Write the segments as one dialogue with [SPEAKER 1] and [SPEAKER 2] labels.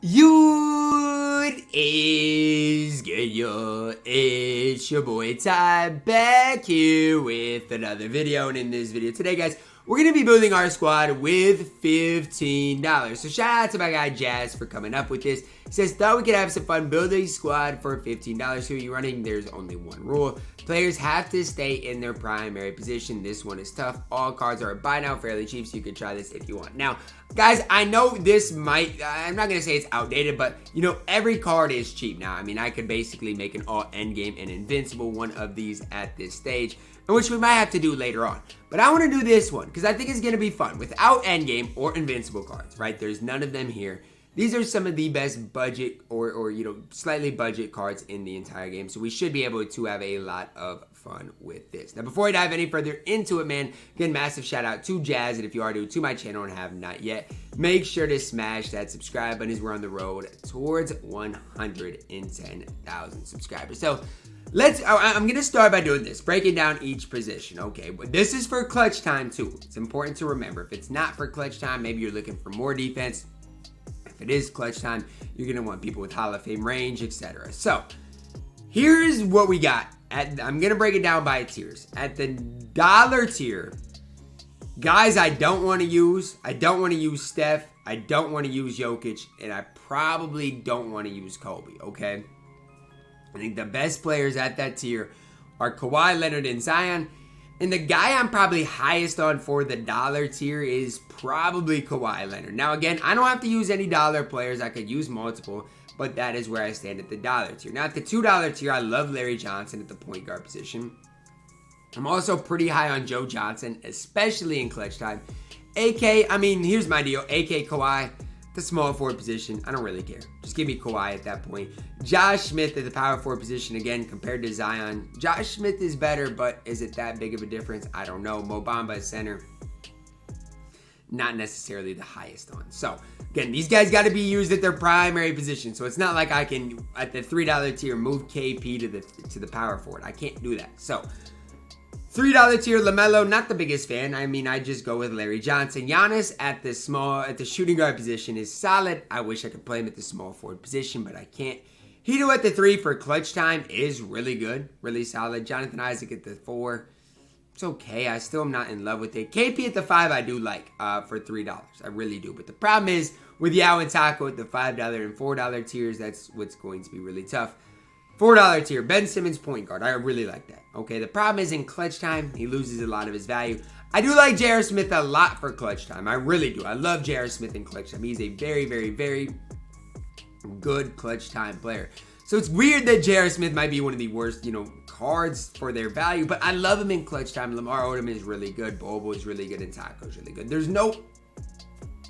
[SPEAKER 1] What is good, yo? It's your boy Ty back here with another video, and in this video today, guys, we're gonna be building our squad with $15. So shout out to my guy Jazz for coming up with this. He says, thought we could have some fun building a squad for $15. Who are you running? There's only one rule. Players have to stay in their primary position. This one is tough. All cards are buy now, fairly cheap, so you can try this if you want. Now, guys, I know this might, I'm not gonna say it's outdated, but you know, every card is cheap now. I mean, I could basically make an all endgame and invincible one of these at this stage, which we might have to do later on. But I want to do this one because I think it's going to be fun without endgame or invincible cards, right? There's none of them here. These are some of the best budget or you know, slightly budget cards in the entire game. So we should be able to have a lot of fun with this. Now, before I dive any further into it, man, again, massive shout out to Jazz. And if you are new to my channel and have not yet, make sure to smash that subscribe button as we're on the road towards 110,000 subscribers. So I'm going to start by doing this, breaking down each position. Okay, but this is for clutch time too. It's important to remember. If it's not for clutch time, maybe you're looking for more defense. If it is clutch time, you're going to want people with Hall of Fame range, etc. So here's what we got. I'm going to break it down by tiers. At the dollar tier, guys, I don't want to use Steph. I don't want to use Jokic. And I probably don't want to use Kobe, okay? I think the best players at that tier are Kawhi Leonard and Zion. And the guy I'm probably highest on for the dollar tier is probably Kawhi Leonard. Now, again, I don't have to use any dollar players. I could use multiple, but that is where I stand at the dollar tier. Now, at the $2 tier, I love Larry Johnson at the point guard position. I'm also pretty high on Joe Johnson, especially in clutch time. Here's my deal. AK Kawhi, the small forward position, I don't really care. Just give me Kawhi at that point. Josh Smith at the power forward position, again, compared to Zion. Josh Smith is better, but is it that big of a difference? I don't know. Mo Bamba at center, not necessarily the highest on. So, again, these guys got to be used at their primary position. So it's not like I can, at the $3 tier, move KP to the power forward. I can't do that. So, $3 tier, LaMelo, not the biggest fan. I mean, I just go with Larry Johnson. Giannis at the shooting guard position is solid. I wish I could play him at the small forward position, but I can't. Hito at the 3 for clutch time is really good, really solid. Jonathan Isaac at the 4. It's okay. I still am not in love with it. KP at the 5 I do like for $3. I really do. But the problem is with Yao and Taco at the $5 and $4 tiers, that's what's going to be really tough. $4 tier, Ben Simmons point guard. I really like that. Okay, the problem is in clutch time, he loses a lot of his value. I do like J.R. Smith a lot for clutch time. I really do. I love J.R. Smith in clutch time. He's a very, very, very good clutch time player. So it's weird that J.R. Smith might be one of the worst, cards for their value, but I love him in clutch time. Lamar Odom is really good. Bobo is really good, and Taco is really good. There's no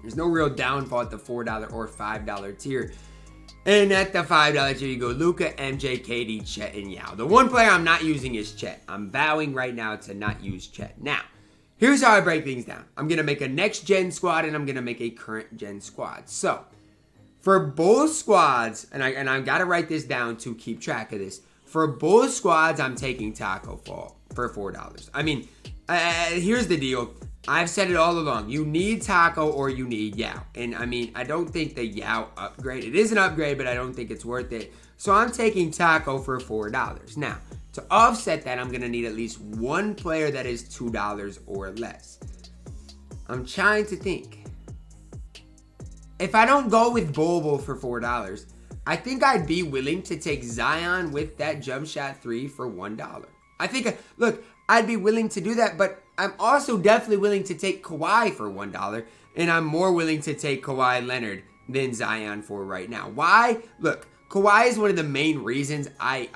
[SPEAKER 1] real downfall at the $4 or $5 tier. And at the $5 tier, you go Luka, MJ, KD, Chet, and Yao. The one player I'm not using is Chet. I'm vowing right now to not use Chet. Now, here's how I break things down. I'm going to make a next-gen squad, and I'm going to make a current-gen squad. So, for both squads, and I've got to write this down to keep track of this. For both squads, I'm taking Taco Fall for $4. I mean, here's the deal. I've said it all along. You need Taco or you need Yao. And I mean, I don't think the Yao upgrade, it is an upgrade, but I don't think it's worth it. So I'm taking Taco for $4. Now, to offset that, I'm going to need at least one player that is $2 or less. I'm trying to think. If I don't go with Bobo for $4, I think I'd be willing to take Zion with that jump shot 3 for $1. I think, look, I'd be willing to do that, but I'm also definitely willing to take Kawhi for $1, and I'm more willing to take Kawhi Leonard than Zion for right now. Why? Look, Kawhi is one of the main reasons I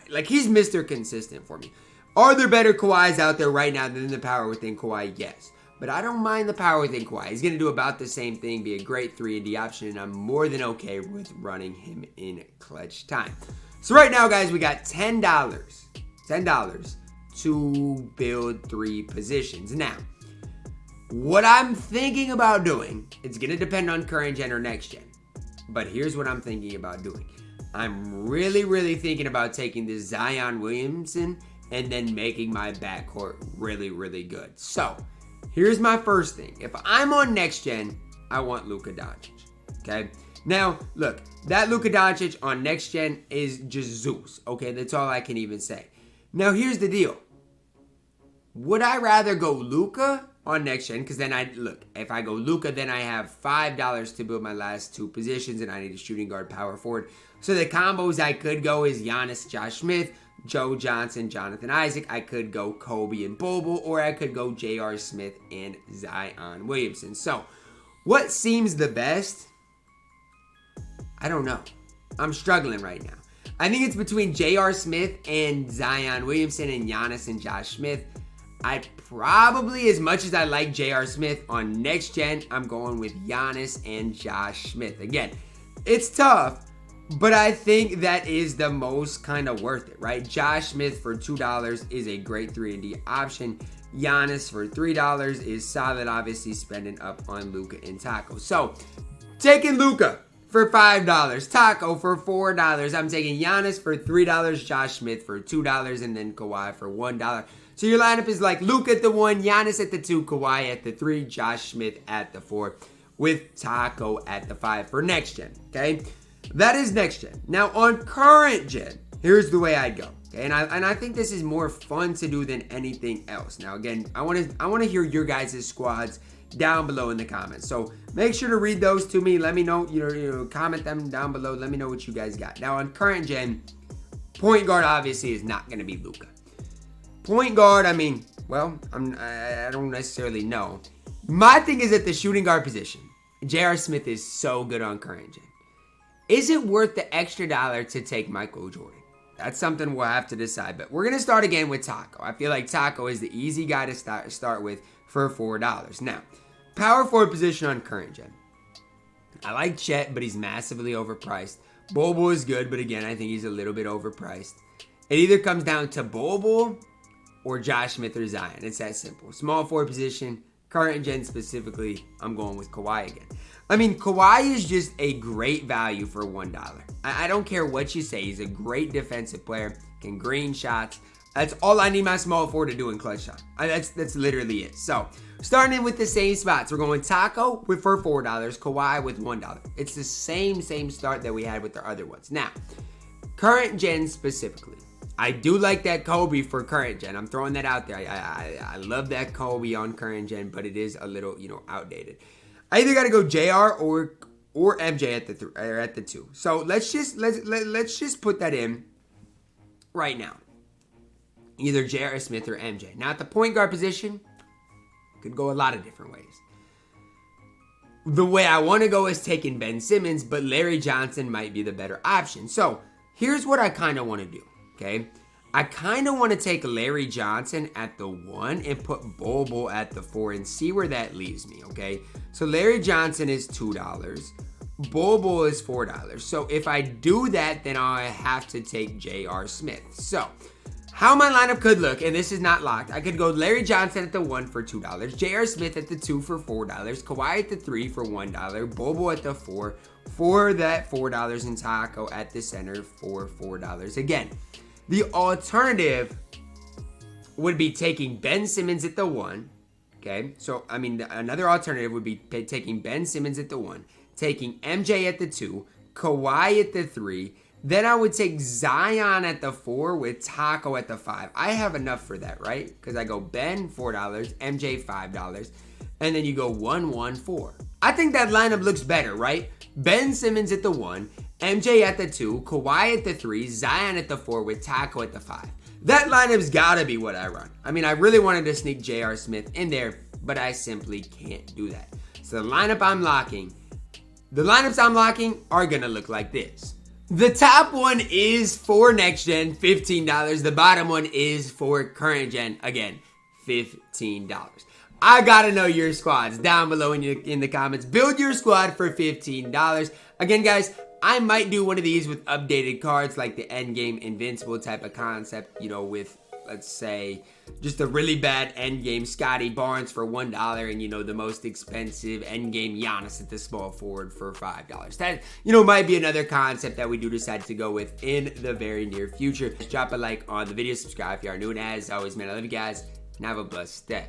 [SPEAKER 1] like, he's Mr. Consistent for me. Are there better Kawhis out there right now than the power within Kawhi? Yes. But I don't mind the power within Kawhi. He's going to do about the same thing, be a great 3-and-D option, and I'm more than okay with running him in clutch time. So right now, guys, we got $10 to build 3 positions. Now, what I'm thinking about doing, it's going to depend on current gen or next gen. But here's what I'm thinking about doing. I'm really, really thinking about taking this Zion Williamson and then making my backcourt really, really good. So, here's my first thing. If I'm on next gen, I want Luka Doncic. Okay? Now, look, that Luka Doncic on next gen is just Zeus. Okay, that's all I can even say. Now, here's the deal. Would I rather go Luka on next gen? Because then if I go Luka, then I have $5 to build my last two positions, and I need a shooting guard, power forward. So the combos I could go is Giannis, Josh Smith, Joe Johnson, Jonathan Isaac. I could go Kobe and Bobo, or I could go J.R. Smith and Zion Williamson. So, what seems the best? I don't know. I'm struggling right now. I think it's between J.R. Smith and Zion Williamson and Giannis and Josh Smith. I probably, as much as I like J.R. Smith on next gen, I'm going with Giannis and Josh Smith. Again, it's tough, but I think that is the most kind of worth it, right? Josh Smith for $2 is a great 3-and-D option. Giannis for $3 is solid, obviously spending up on Luka and Taco. So, taking Luka for $5, Taco for $4. I'm taking Giannis for $3, Josh Smith for $2, and then Kawhi for $1. So your lineup is like Luka at the 1, Giannis at the 2, Kawhi at the 3, Josh Smith at the 4, with Taco at the 5 for next gen, okay? That is next gen. Now on current gen, here's the way I'd go. Okay? And I think this is more fun to do than anything else. Now again, I want to hear your guys' squads down below in the comments. So make sure to read those to me. Let me know, comment them down below. Let me know what you guys got. Now on current gen, point guard obviously is not going to be Luka. Point guard, I mean, well, I don't necessarily know. My thing is at the shooting guard position, J.R. Smith is so good on current gen. Is it worth the extra dollar to take Michael Jordan? That's something we'll have to decide. But we're going to start again with Taco. I feel like Taco is the easy guy to start with for $4. Now, power forward position on current gen. I like Chet, but he's massively overpriced. Bobo is good, but again, I think he's a little bit overpriced. It either comes down to Bobo or Josh Smith or Zion. It's that simple. Small forward position, current gen specifically, I'm going with Kawhi again. I mean, Kawhi is just a great value for $1. I don't care what you say. He's a great defensive player, can green shots. That's all I need my small forward to do in clutch time. That's literally it. So, starting with the same spots. We're going Taco for $4, Kawhi with $1. It's the same start that we had with the other ones. Now, current gen specifically. I do like that Kobe for current gen. I'm throwing that out there. I love that Kobe on current gen, but it is a little, outdated. I either got to go JR or MJ at the 2. So let's just put that in right now. Either J.R. Smith or MJ. Now at the point guard position, could go a lot of different ways. The way I want to go is taking Ben Simmons, but Larry Johnson might be the better option. So here's what I kind of want to do. Okay, I kind of want to take Larry Johnson at the 1 and put Bobo at the 4 and see where that leaves me, okay? So Larry Johnson is $2. Bobo is $4. So if I do that, then I have to take J.R. Smith. So how my lineup could look, and this is not locked, I could go Larry Johnson at the 1 for $2, J.R. Smith at the 2 for $4, Kawhi at the 3 for $1, Bobo at the 4 for that $4, and Taco at the center for $4. Again, the alternative would be taking Ben Simmons at the 1, okay? So, I mean, another alternative would be taking Ben Simmons at the 1, taking MJ at the 2, Kawhi at the 3, then I would take Zion at the 4 with Taco at the 5. I have enough for that, right? Because I go Ben, $4, MJ, $5, and then you go 1, 1, 4. I think that lineup looks better, right? Ben Simmons at the 1, MJ at the 2, Kawhi at the 3, Zion at the 4 with Taco at the 5. That lineup's gotta be what I run. I mean, I really wanted to sneak J.R. Smith in there, but I simply can't do that. So the lineups I'm locking are gonna look like this. The top one is for next gen, $15. The bottom one is for current gen, again, $15. I gotta know your squads down below in the comments. Build your squad for $15. Again, guys, I might do one of these with updated cards like the endgame invincible type of concept, with, let's say, just a really bad endgame Scotty Barnes for $1 and, the most expensive endgame Giannis at the small forward for $5. That, might be another concept that we do decide to go with in the very near future. Drop a like on the video, subscribe if you are new, and as always, man, I love you guys, and have a blessed day.